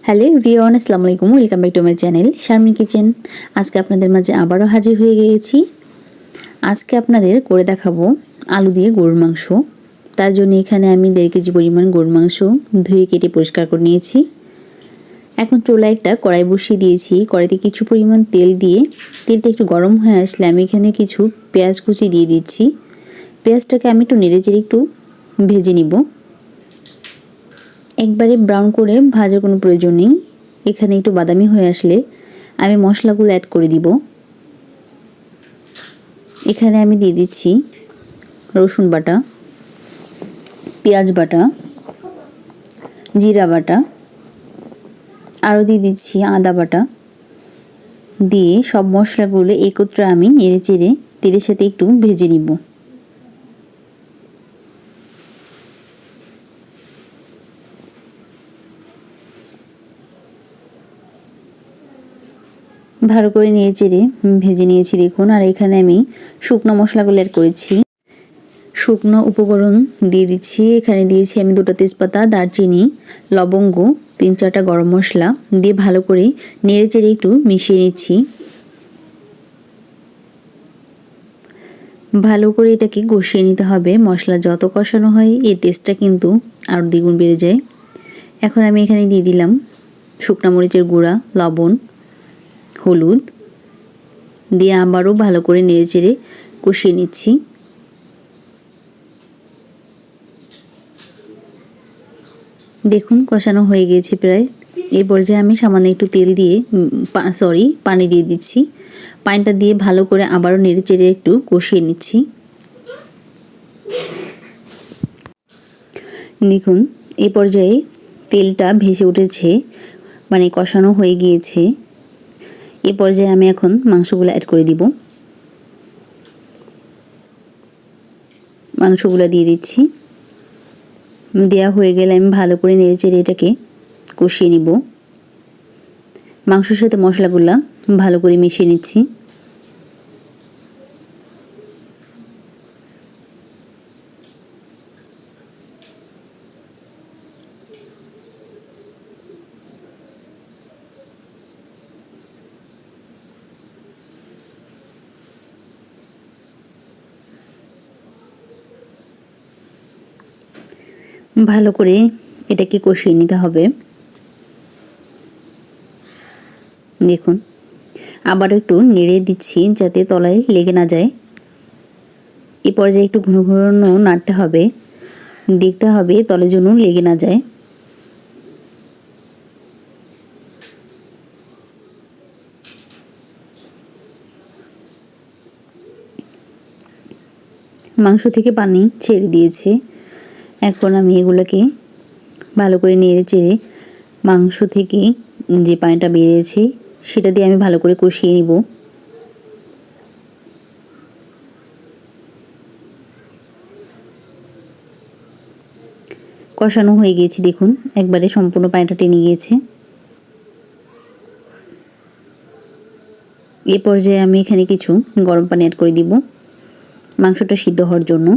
Hello everyone, আসসালামু আলাইকুম। Welcome back to my channel Sharmin kitchen. আজকে আপনাদের মাঝে আবারও হাজির হয়ে গিয়েছি। আজকে আপনাদের করে দেখাবো আলু দিয়ে গরুর মাংস। তার জন্য এখানে আমি 1.5 কেজি পরিমাণ গরুর মাংস ধুয়ে কেটে পরিষ্কার করে নিয়েছি। এখন চুলায় একটা কড়াই বসিয়ে দিয়েছি। কড়াইতে কিছু পরিমাণ তেল দিয়ে তেলটা একটু গরম হয়ে আসলে আমি এখানে কিছু পেঁয়াজ কুচি দিয়ে দিচ্ছি। পেঁয়াজটাকে আমি একটু নেড়েচেড়ে একটু ভেজে নিব। একবারে ব্রাউন করে ভাজার কোনো প্রয়োজন নেই। এখানে একটু বাদামি হয়ে আসলে আমি মশলাগুলো অ্যাড করে দিব। এখানে আমি দিয়ে দিচ্ছি রসুন বাটা, পেঁয়াজ বাটা, জিরা বাটা, আরও দিয়ে দিচ্ছি আদা বাটা। দিয়ে সব মশলাগুলো একত্রে আমি নেড়েচেড়ে তেলের সাথে একটু ভেজে নিব। ভালো করে নেড়েচেড়ে ভেজে নিয়েছি দেখুন। আর এখানে আমি শুকনো মশলাগুলো অ্যাড করেছি। শুকনো উপকরণ দিয়ে দিচ্ছি। এখানে দিয়েছি আমি 2টা তেজপাতা, দারচিনি, লবঙ্গ, 3-4টা গরম মশলা দিয়ে ভালো করে নেড়েচেড়ে একটু মিশিয়ে নিচ্ছি। ভালো করে এটাকে কষিয়ে নিতে হবে। মশলা যত কষানো হয় এর টেস্টটা কিন্তু আরও দ্বিগুণ বেড়ে যায়। এখন আমি এখানে দিয়ে দিলাম শুকনা মরিচের গুঁড়া, লবণ, হলুদ দিয়ে আবারও ভালো করে নেড়েচেড়ে কষিয়ে নিচ্ছি। দেখুন কষানো হয়ে গিয়েছে প্রায়। এই পর্যায়ে আমি সামান্য একটু তেল দিয়ে পানি দিয়ে দিচ্ছি। পানিটা দিয়ে ভালো করে আবারও নেড়েচেড়ে একটু কষিয়ে নিচ্ছি। দেখুন এই পর্যায়ে তেলটা ভেসে উঠেছে, মানে কষানো হয়ে গিয়েছে। এই পর্যায়ে আমি এখন মাংসগুলো অ্যাড করে দিব। মাংসগুলো দিয়ে দিচ্ছি। দেওয়া হয়ে গেলে আমি ভালো করে নেড়েচেড়ে এটাকে কষিয়ে নিব। মাংসের সাথে মশলাগুলো ভালো করে মিশিয়ে নিচ্ছি। ভালো করে এটাকে কষিয়ে নিতে হবে। দেখুন আবার একটু নেড়ে দিচ্ছি যাতে তলায় লেগে না যায়। এই পর্যায়ে একটু ঘন ঘন নাড়তে হবে, দেখতে হবে তলে যেন লেগে না যায়। মাংস থেকে পানি ছেড়ে দিয়েছে। এখন আমি এগুলোকে ভালো করে নেড়ে চেড়ে মাংস থেকে যে পানিটা বেরিয়েছে সেটা দিয়ে আমি ভালো করে কষিয়ে নিব। কষানো হয়ে গিয়েছে দেখুন, একবারে সম্পূর্ণ পানিটা টেনে গিয়েছে। এই পর্যায়ে আমি এখানে কিছু গরম পানি অ্যাড করে দিব মাংসটা সিদ্ধ হওয়ার জন্য।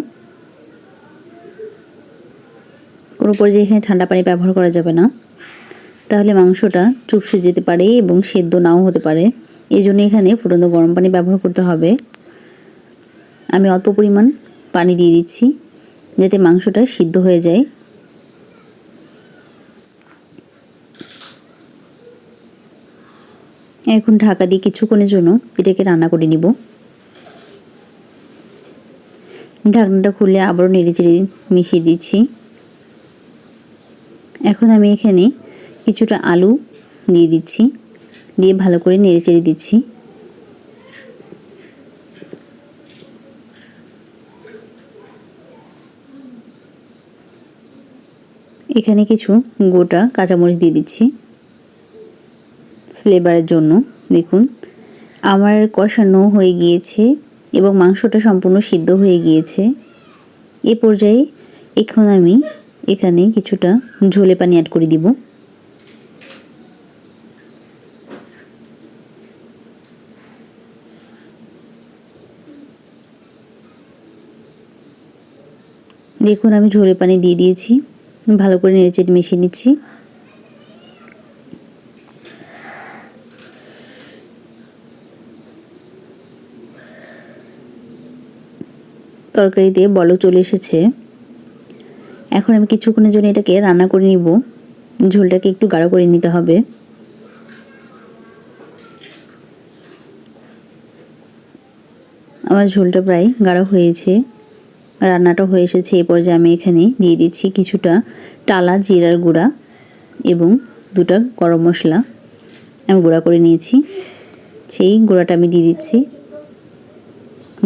কোনো পর্যায়ে এখানে ঠান্ডা পানি ব্যবহার করা যাবে না, তাহলে মাংসটা চুপসে যেতে পারে এবং সেদ্ধ নাও হতে পারে। এই জন্য এখানে ফুটন্ত গরম পানি ব্যবহার করতে হবে। আমি অল্প পরিমাণ পানি দিয়ে দিচ্ছি যাতে মাংসটা সিদ্ধ হয়ে যায়। এখন ঢাকা দিয়ে কিছুক্ষণের জন্য এটাকে রান্না করে নিব। ঢাকনাটা খুলে আবারও নেড়েচেড়ে মিশিয়ে দিচ্ছি। এখন আমি এখানে কিছুটা আলু দিয়ে দিচ্ছি, দিয়ে ভালো করে নেড়েচেড়ে দিচ্ছি। এখানে কিছু গোটা কাঁচামরিচ দিয়ে দিচ্ছি ফ্লেভারের জন্য। দেখুন আমার কষানো হয়ে গিয়েছে এবং মাংসটা সম্পূর্ণ সিদ্ধ হয়ে গিয়েছে। এ পর্যায়ে এখন আমি এখানে কিছুটা ঝোলে পানি অ্যাড করে দিব। দেখুন আমি ঝোলে পানি দিয়ে দিয়েছি, ভালো করে নেড়েচেড়ে মিশিয়ে নিচ্ছি। তরকারিতে বলক চলে এসেছে। এখন আমি কিছুক্ষণের জন্য এটাকে রান্না করে নিব। ঝোলটাকে একটু গাঢ় করে নিতে হবে। আমার ঝোলটা প্রায় গাঢ় হয়েছে, রান্নাটা হয়ে এসেছে। এই পর্যায়ে আমি এখানে দিয়ে দিচ্ছি কিছুটা টালা জিরার গুঁড়া এবং 2টা গরম মশলা আমি গুঁড়া করে নিয়েছি। সেই গুঁড়াটা আমি দিয়ে দিচ্ছি,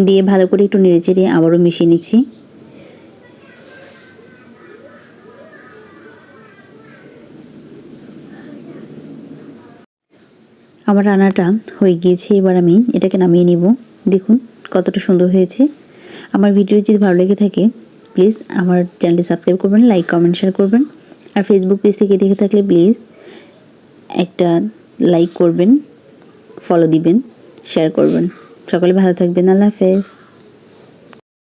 দিয়ে ভালো করে একটু নেড়েচেড়ে আবারও মিশিয়ে নিচ্ছি। আমার রান্নাটা হয়ে গিয়েছে, এবার আমি এটাকে নামিয়ে নিব। দেখুন কতটা সুন্দর হয়েছে। আমার ভিডিও যদি ভালো লেগে থাকে প্লিজ আমার চ্যানেলটি সাবস্ক্রাইব করবেন, লাইক কমেন্ট শেয়ার করবেন। আর ফেসবুক পেজ থেকে দেখে থাকলে প্লিজ একটা লাইক করবেন, ফলো দিবেন, শেয়ার করবেন। সকলে ভালো থাকবেন। আল্লাহ হাফেজ।